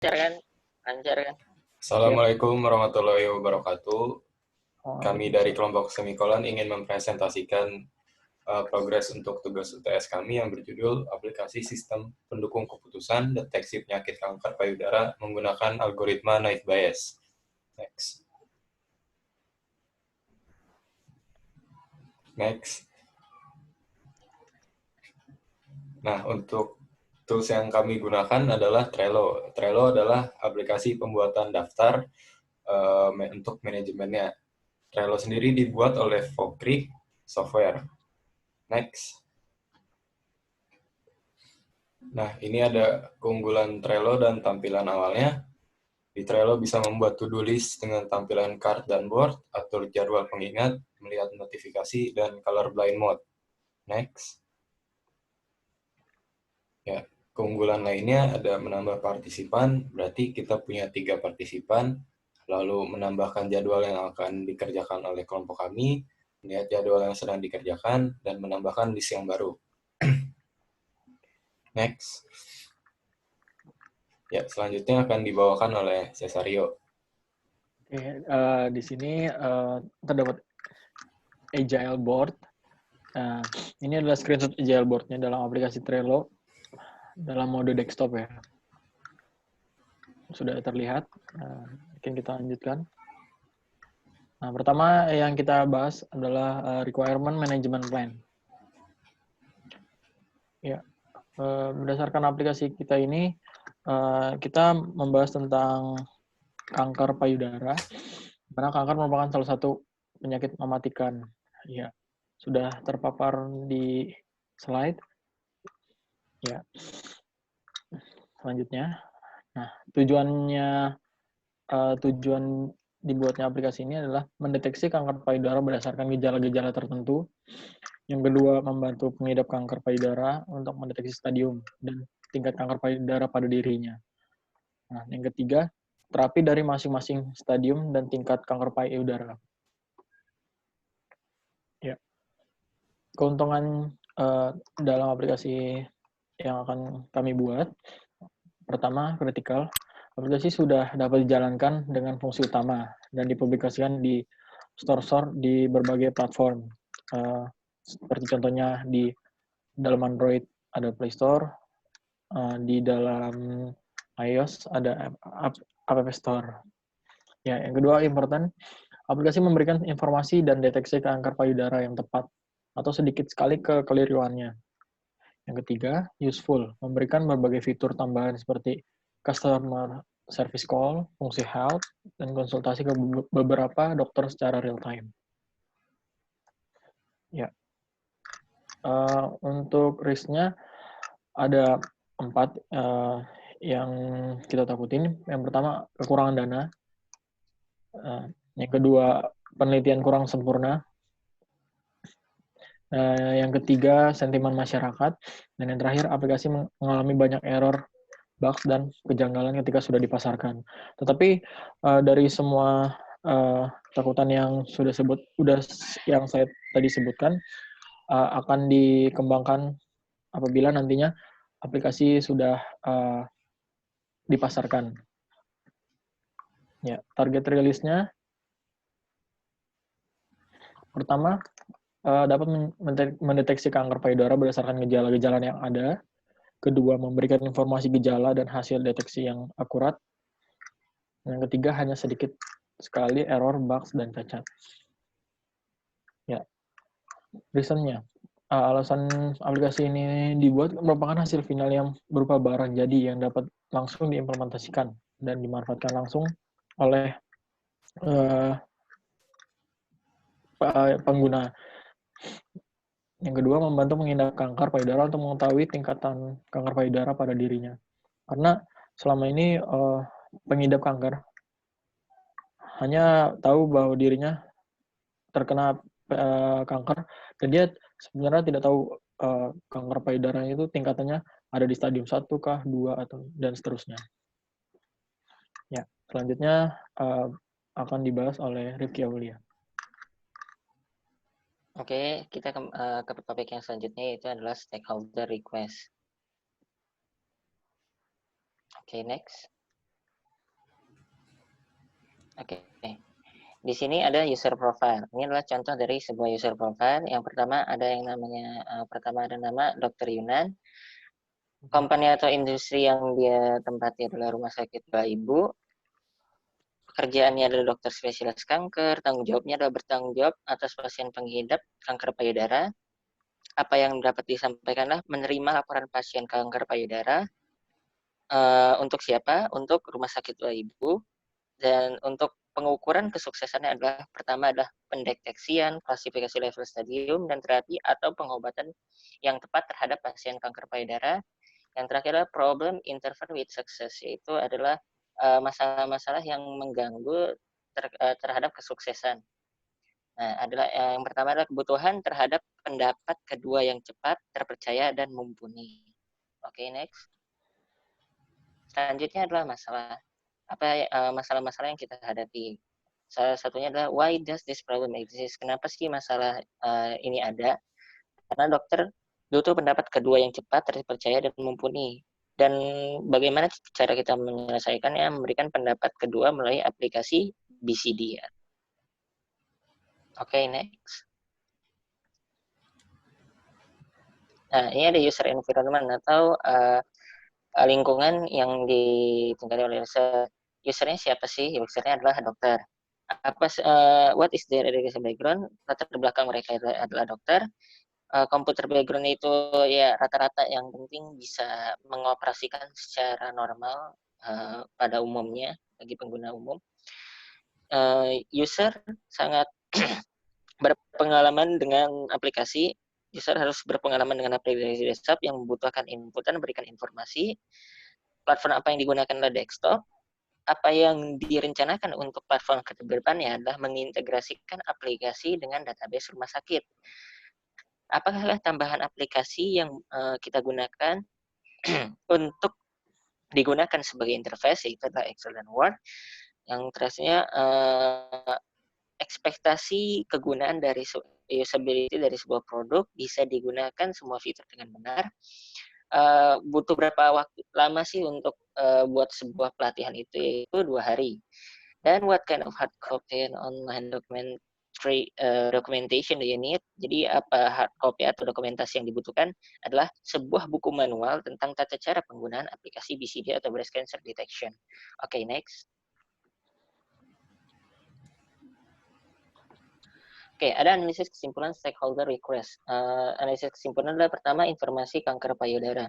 Lancar kan? Lancar kan? Siap. Assalamualaikum warahmatullahi wabarakatuh. Kami dari Waalaikumsalam. kelompok Semikolon ingin mempresentasikan progres untuk tugas UTS kami yang berjudul Aplikasi Sistem Pendukung Keputusan Deteksi Penyakit Kanker Payudara menggunakan algoritma Naive Bayes. Next. Next. Nah, untuk tools yang kami gunakan adalah Trello. Trello adalah aplikasi pembuatan daftar untuk manajemennya. Trello sendiri dibuat oleh Fogcreek Software. Next. Nah, ini ada keunggulan Trello dan tampilan awalnya. Di Trello bisa membuat to-do list dengan tampilan card dan board, atur jadwal pengingat, melihat notifikasi, dan color blind mode. Next. Ya, keunggulan lainnya ada menambah partisipan, berarti kita punya 3 partisipan, lalu menambahkan jadwal yang akan dikerjakan oleh kelompok kami, melihat jadwal yang sedang dikerjakan, dan menambahkan list yang baru. Next. Ya, selanjutnya akan dibawakan oleh Cesario. Oke, di sini terdapat Agile Board. Ini adalah screenshot Agile Board-nya dalam aplikasi Trello dalam mode desktop ya. Sudah terlihat. Mungkin kita lanjutkan. Nah, pertama yang kita bahas adalah Requirement Management Plan. Ya, berdasarkan aplikasi kita ini, kita membahas tentang kanker payudara, karena kanker merupakan salah satu penyakit mematikan. Ya, sudah terpapar di slide. Ya, selanjutnya. Nah, tujuan dibuatnya aplikasi ini adalah mendeteksi kanker payudara berdasarkan gejala-gejala tertentu. Yang kedua, membantu pengidap kanker payudara untuk mendeteksi stadium dan tingkat kanker payudara pada dirinya. Nah, yang ketiga, terapi dari masing-masing stadium dan tingkat kanker payudara. Ya, keuntungan dalam aplikasi yang akan kami buat, pertama, kritikal. Aplikasi sudah dapat dijalankan dengan fungsi utama dan dipublikasikan di store-store di berbagai platform. Seperti contohnya di dalam Android ada Play Store, di dalam iOS ada App Store. Ya, yang kedua, important, aplikasi memberikan informasi dan deteksi kanker payudara yang tepat atau sedikit sekali kekeliruannya. Yang ketiga, useful, memberikan berbagai fitur tambahan seperti customer service call, fungsi health, dan konsultasi ke beberapa dokter secara real time. Ya, untuk risk-nya ada 4 yang kita takutin. Yang pertama, kekurangan dana. Yang kedua, penelitian kurang sempurna. Yang ketiga, sentimen masyarakat. Dan yang terakhir, aplikasi mengalami banyak error, bugs, dan kejanggalan ketika sudah dipasarkan. Tetapi dari semua takutan yang yang saya tadi sebutkan, akan dikembangkan apabila nantinya aplikasi sudah dipasarkan. Ya, target rilisnya pertama, dapat mendeteksi kanker payudara berdasarkan gejala-gejala yang ada. Kedua, memberikan informasi gejala dan hasil deteksi yang akurat. Yang ketiga, hanya sedikit sekali error, bugs, dan cacat. Ya, reasonnya. Alasan aplikasi ini dibuat merupakan hasil final yang berupa barang jadi yang dapat langsung diimplementasikan dan dimanfaatkan langsung oleh pengguna. Yang kedua, membantu menghindar kanker payudara untuk mengetahui tingkatan kanker payudara pada dirinya. Karena selama ini pengidap kanker hanya tahu bahwa dirinya terkena kanker, dan dia sebenarnya tidak tahu kanker payudara itu tingkatannya ada di stadium 1 kah, 2, atau dan seterusnya. Ya, selanjutnya akan dibahas oleh Rifki Aulia. Oke, kita ke topik yang selanjutnya, yaitu adalah stakeholder request. Oke, next. Oke. Di sini ada user profile. Ini adalah contoh dari sebuah user profile. Yang pertama ada yang namanya pertama ada nama Dr. Yunan. Company atau industri yang dia tempati adalah Rumah Sakit Bapak Ibu. Pekerjaannya adalah dokter spesialis kanker. Tanggung jawabnya adalah bertanggung jawab atas pasien pengidap kanker payudara. Apa yang dapat disampaikanlah menerima laporan pasien kanker payudara. Untuk siapa? Untuk Rumah Sakit Bapak Ibu. Dan untuk pengukuran kesuksesannya adalah pertama adalah pendeteksian, klasifikasi level stadium, dan terapi atau pengobatan yang tepat terhadap pasien kanker payudara. Yang terakhir adalah problem interfere with success, yaitu adalah masalah-masalah yang mengganggu terhadap kesuksesan. Nah, yang pertama adalah kebutuhan terhadap pendapat kedua yang cepat, terpercaya, dan mumpuni. Oke, next. Selanjutnya adalah masalah-masalah yang kita hadapi. Salah satunya adalah why does this problem exist? Kenapa sih masalah ini ada? Karena dokter butuh pendapat kedua yang cepat, terpercaya, dan mumpuni. Dan bagaimana cara kita menyelesaikannya? Memberikan pendapat kedua melalui aplikasi BCD. Oke, next. Nah, ini ada user environment atau lingkungan yang ditinggali oleh user. Usernya siapa sih? Usernya adalah dokter. What is their education background? Latar belakang mereka adalah dokter. Komputer background itu ya rata-rata yang penting bisa mengoperasikan secara normal pada umumnya bagi pengguna umum. User sangat berpengalaman dengan aplikasi. User harus berpengalaman dengan aplikasi desktop yang membutuhkan inputan, berikan informasi. Platform apa yang digunakan adalah desktop. Apa yang direncanakan untuk platform ke depannya adalah mengintegrasikan aplikasi dengan database rumah sakit. Apakah tambahan aplikasi yang kita gunakan untuk digunakan sebagai interface, yaitu adalah Excel dan Word, yang terasnya ekspektasi kegunaan dari usability dari sebuah produk bisa digunakan semua fitur dengan benar. Butuh berapa waktu lama sih untuk buat sebuah pelatihan itu, yaitu 2 hari. Dan what kind of hard copy and online documentation do you need? Jadi apa hard copy atau dokumentasi yang dibutuhkan adalah sebuah buku manual tentang tata cara penggunaan aplikasi BCD atau breast cancer detection. Oke, next. Oke, ada analisis kesimpulan stakeholder request. Analisis kesimpulan adalah pertama informasi kanker payudara.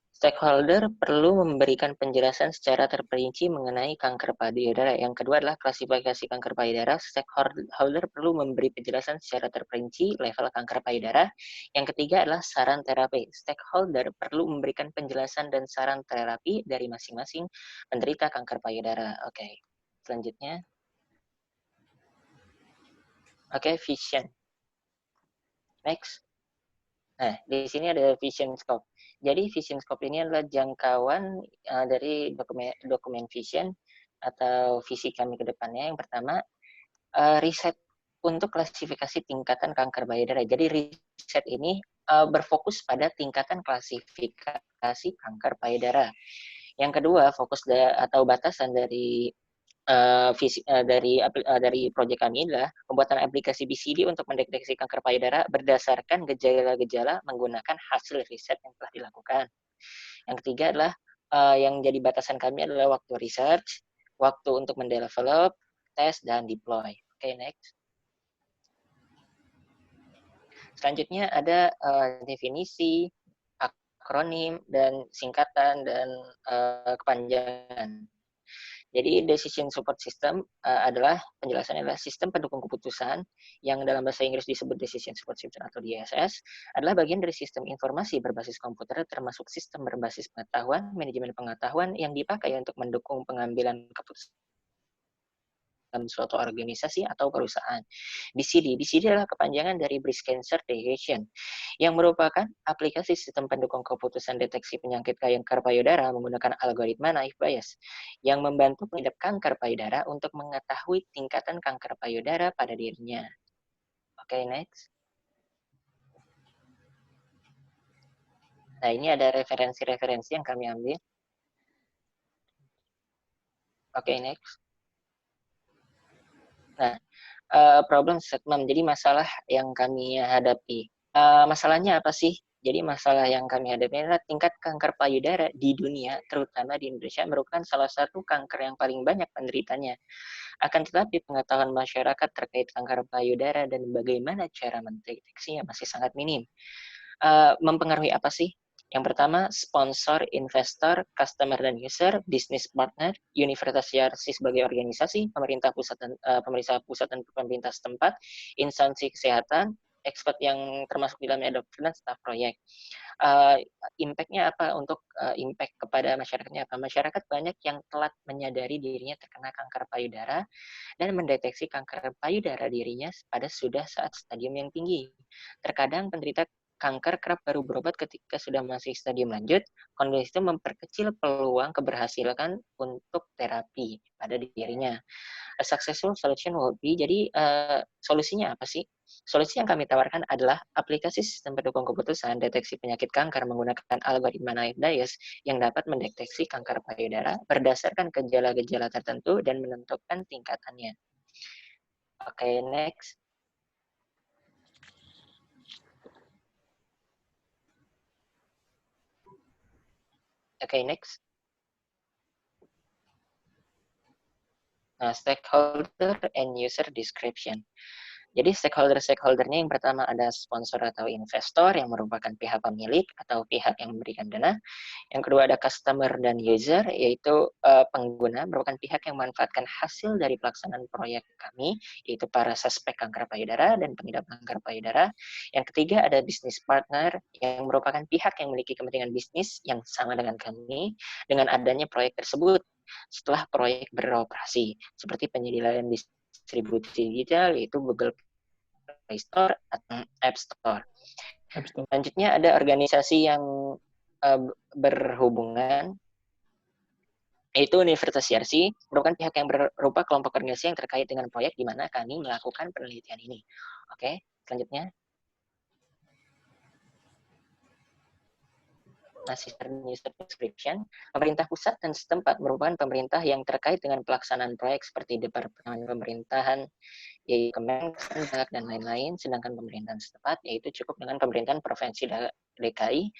Stakeholder perlu memberikan penjelasan secara terperinci mengenai kanker payudara. Yang kedua adalah klasifikasi kanker payudara. Stakeholder perlu memberi penjelasan secara terperinci level kanker payudara. Yang ketiga adalah saran terapi. Stakeholder perlu memberikan penjelasan dan saran terapi dari masing-masing penderita kanker payudara. Oke, selanjutnya. Oke, vision. Next. Nah, di sini ada vision scope. Jadi vision scope ini adalah jangkauan dari dokumen vision atau visi kami ke depannya. Yang pertama, riset untuk klasifikasi tingkatan kanker payudara. Jadi riset ini berfokus pada tingkatan klasifikasi kanker payudara. Yang kedua, fokus atau batasan dari dari proyek kami adalah pembuatan aplikasi BCD untuk mendeteksi kanker payudara berdasarkan gejala-gejala menggunakan hasil riset yang telah dilakukan. Yang ketiga adalah yang jadi batasan kami adalah waktu research, waktu untuk mendevelop, tes, dan deploy. Oke, next. Selanjutnya ada definisi, akronim, dan singkatan, dan kepanjangan. Jadi decision support system adalah penjelasannya adalah sistem pendukung keputusan yang dalam bahasa Inggris disebut decision support system atau DSS, adalah bagian dari sistem informasi berbasis komputer termasuk sistem berbasis pengetahuan, manajemen pengetahuan yang dipakai untuk mendukung pengambilan keputusan dalam suatu organisasi atau perusahaan. BCD adalah kepanjangan dari Breast Cancer Detection, yang merupakan aplikasi sistem pendukung keputusan deteksi penyakit kanker payudara menggunakan algoritma naive Bayes, yang membantu pengidap kanker payudara untuk mengetahui tingkatan kanker payudara pada dirinya. Oke, next. Nah, ini ada referensi-referensi yang kami ambil. Oke, next. Nah, problem statement, jadi masalah yang kami hadapi. Masalahnya apa sih? Jadi masalah yang kami hadapi adalah tingkat kanker payudara di dunia, terutama di Indonesia, merupakan salah satu kanker yang paling banyak penderitanya. Akan tetapi pengetahuan masyarakat terkait kanker payudara dan bagaimana cara mendeteksinya masih sangat minim. Mempengaruhi apa sih? Yang pertama, sponsor, investor, customer dan user, business partner, universitas sebagai organisasi, pemerintah pusat dan pemerintah setempat, instansi kesehatan, expert yang termasuk di dalamnya dokter dan staf proyek. Impact-nya apa untuk impact kepada masyarakatnya apa? Masyarakat banyak yang telat menyadari dirinya terkena kanker payudara dan mendeteksi kanker payudara dirinya pada sudah saat stadium yang tinggi. Terkadang penderita kanker kerap baru berobat ketika sudah masih stadium lanjut, kondisi itu memperkecil peluang keberhasilan untuk terapi pada dirinya. A successful solution will be, jadi solusinya apa sih? Solusi yang kami tawarkan adalah aplikasi sistem pendukung keputusan deteksi penyakit kanker menggunakan algoritma Naive Bayes yang dapat mendeteksi kanker payudara berdasarkan gejala-gejala tertentu dan menentukan tingkatannya. Oke, next. Oke, next. Nah, stakeholder and user description. Jadi stakeholder-stakeholdernya yang pertama ada sponsor atau investor yang merupakan pihak pemilik atau pihak yang memberikan dana. Yang kedua ada customer dan user, yaitu pengguna merupakan pihak yang memanfaatkan hasil dari pelaksanaan proyek kami, yaitu para suspek kanker payudara dan pengidap kanker payudara. Yang ketiga ada business partner yang merupakan pihak yang memiliki kepentingan bisnis yang sama dengan kami dengan adanya proyek tersebut setelah proyek beroperasi, seperti penyediaan distribusi digital, yaitu Google Play Store atau App Store. Selanjutnya ada organisasi yang berhubungan, yaitu Universitas Yarsi, merupakan pihak yang berupa kelompok organisasi yang terkait dengan proyek di mana kami melakukan penelitian ini. Oke, selanjutnya. User description. Pemerintah pusat dan setempat merupakan pemerintah yang terkait dengan pelaksanaan proyek seperti Departemen Pemerintahan, yaitu Kemendak dan lain-lain, sedangkan pemerintahan setempat yaitu cukup dengan pemerintahan Provinsi DKI.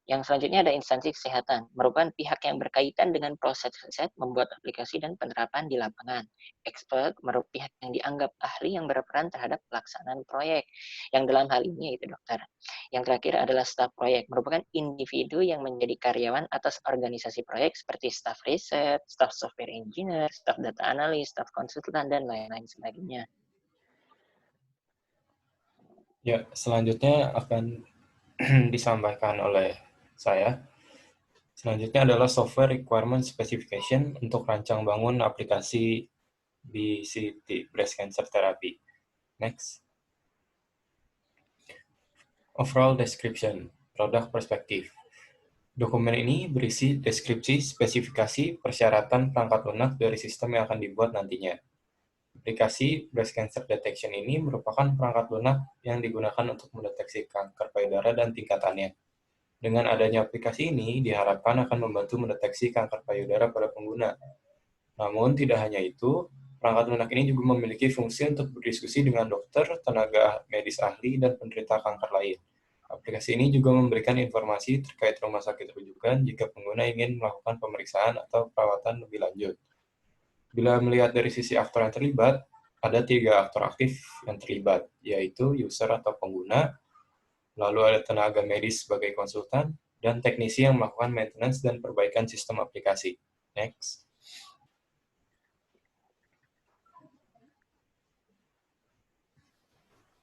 Yang selanjutnya ada instansi kesehatan, merupakan pihak yang berkaitan dengan proses riset, membuat aplikasi dan penerapan di lapangan. Expert merupakan pihak yang dianggap ahli yang berperan terhadap pelaksanaan proyek, yang dalam hal ini yaitu dokter. Yang terakhir adalah staf proyek, merupakan individu yang menjadi karyawan atas organisasi proyek seperti staf riset, staf software engineer, staf data analis, staf konsultan, dan lain-lain sebagainya. Ya, selanjutnya akan disampaikan oleh saya. Selanjutnya adalah software requirement specification untuk rancang bangun aplikasi BCT, breast cancer therapy. Next. Overall description, product perspective. Dokumen ini berisi deskripsi, spesifikasi, persyaratan perangkat lunak dari sistem yang akan dibuat nantinya. Aplikasi breast cancer detection ini merupakan perangkat lunak yang digunakan untuk mendeteksi kanker payudara dan tingkatannya. Dengan adanya aplikasi ini, diharapkan akan membantu mendeteksi kanker payudara pada pengguna. Namun, tidak hanya itu, perangkat lunak ini juga memiliki fungsi untuk berdiskusi dengan dokter, tenaga medis ahli, dan penderita kanker lain. Aplikasi ini juga memberikan informasi terkait rumah sakit rujukan jika pengguna ingin melakukan pemeriksaan atau perawatan lebih lanjut. Bila melihat dari sisi aktor yang terlibat, ada 3 aktor aktif yang terlibat, yaitu user atau pengguna, lalu ada tenaga medis sebagai konsultan, dan teknisi yang melakukan maintenance dan perbaikan sistem aplikasi. Next.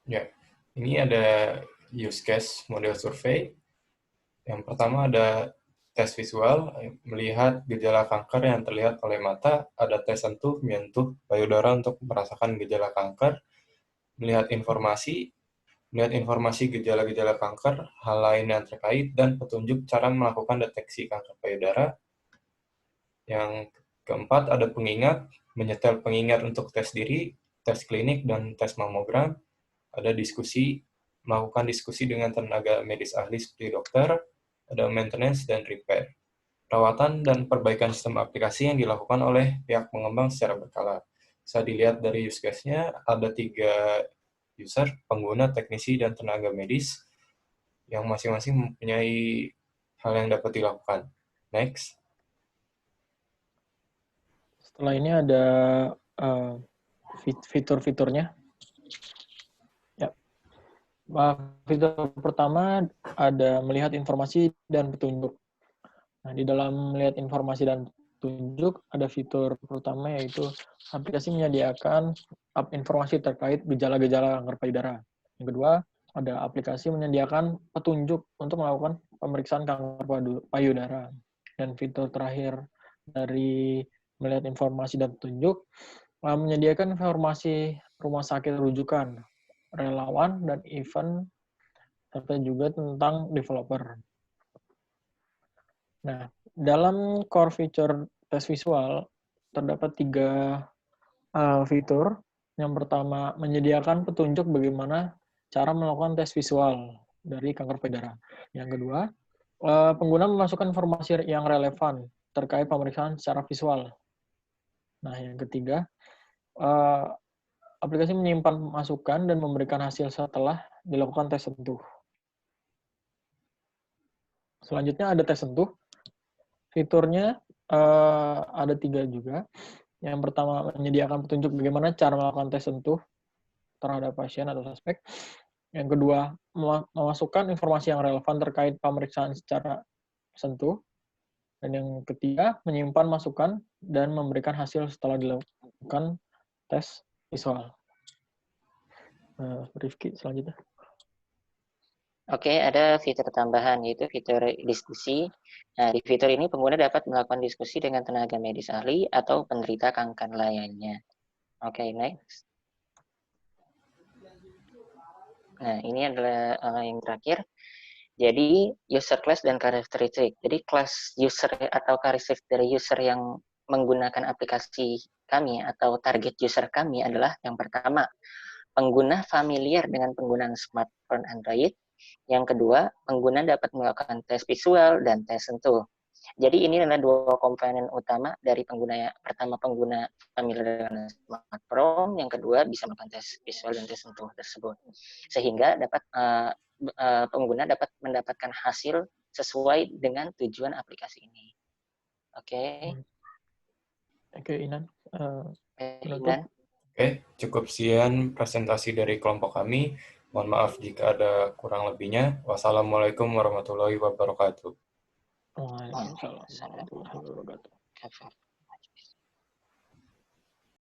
Ya, ini ada use case model survei. Yang pertama ada tes visual, melihat gejala kanker yang terlihat oleh mata, ada tes sentuh, menyentuh payudara untuk merasakan gejala kanker, melihat informasi gejala-gejala kanker, hal lain yang terkait, dan petunjuk cara melakukan deteksi kanker payudara. Yang keempat, ada pengingat, menyetel pengingat untuk tes diri, tes klinik, dan tes mamogram. Ada diskusi, melakukan diskusi dengan tenaga medis ahli seperti dokter, ada maintenance dan repair. Perawatan dan perbaikan sistem aplikasi yang dilakukan oleh pihak pengembang secara berkala. Bisa dilihat dari use case-nya, ada 3 user, pengguna, teknisi, dan tenaga medis, yang masing-masing mempunyai hal yang dapat dilakukan. Next. Setelah ini ada fitur-fiturnya. Ya. Fitur pertama ada melihat informasi dan petunjuk. Nah, di dalam melihat informasi dan petunjuk, ada fitur pertama yaitu aplikasi menyediakan informasi terkait gejala-gejala kanker payudara. Yang kedua, ada aplikasi menyediakan petunjuk untuk melakukan pemeriksaan kanker payudara. Dan fitur terakhir dari melihat informasi dan petunjuk, menyediakan informasi rumah sakit rujukan, relawan, dan event, serta juga tentang developer. Nah, dalam core feature tes visual, terdapat 3 fitur. Yang pertama, menyediakan petunjuk bagaimana cara melakukan tes visual dari kanker payudara. Yang kedua, pengguna memasukkan informasi yang relevan terkait pemeriksaan secara visual. Nah, yang ketiga, aplikasi menyimpan masukan dan memberikan hasil setelah dilakukan tes sentuh. Selanjutnya ada tes sentuh. Fiturnya ada 3 juga. Yang pertama, menyediakan petunjuk bagaimana cara melakukan tes sentuh terhadap pasien atau suspek. Yang kedua, memasukkan informasi yang relevan terkait pemeriksaan secara sentuh. Dan yang ketiga, menyimpan masukan dan memberikan hasil setelah dilakukan tes visual. Rifki, selanjutnya. Oke, ada fitur tambahan, yaitu fitur diskusi. Nah, di fitur ini pengguna dapat melakukan diskusi dengan tenaga medis ahli atau penderita kanker lainnya. Oke, next. Nah, ini adalah yang terakhir. Jadi, user class dan karakteristik. Jadi, kelas user atau karakteristik dari user yang menggunakan aplikasi kami atau target user kami adalah yang pertama, pengguna familiar dengan penggunaan smartphone Android. Yang kedua, pengguna dapat melakukan tes visual dan tes sentuh. Jadi ini adalah 2 komponen utama dari pengguna. Pertama, pengguna familiar dengan smartphone. Yang kedua, bisa melakukan tes visual dan tes sentuh tersebut. Sehingga dapat pengguna dapat mendapatkan hasil sesuai dengan tujuan aplikasi ini. Oke. Oke, Inan. Inan. Oke, cukup sekian presentasi dari kelompok kami. Mohon maaf jika ada kurang lebihnya. Wassalamualaikum warahmatullahi wabarakatuh. Waalaikumsalam warahmatullahi wabarakatuh.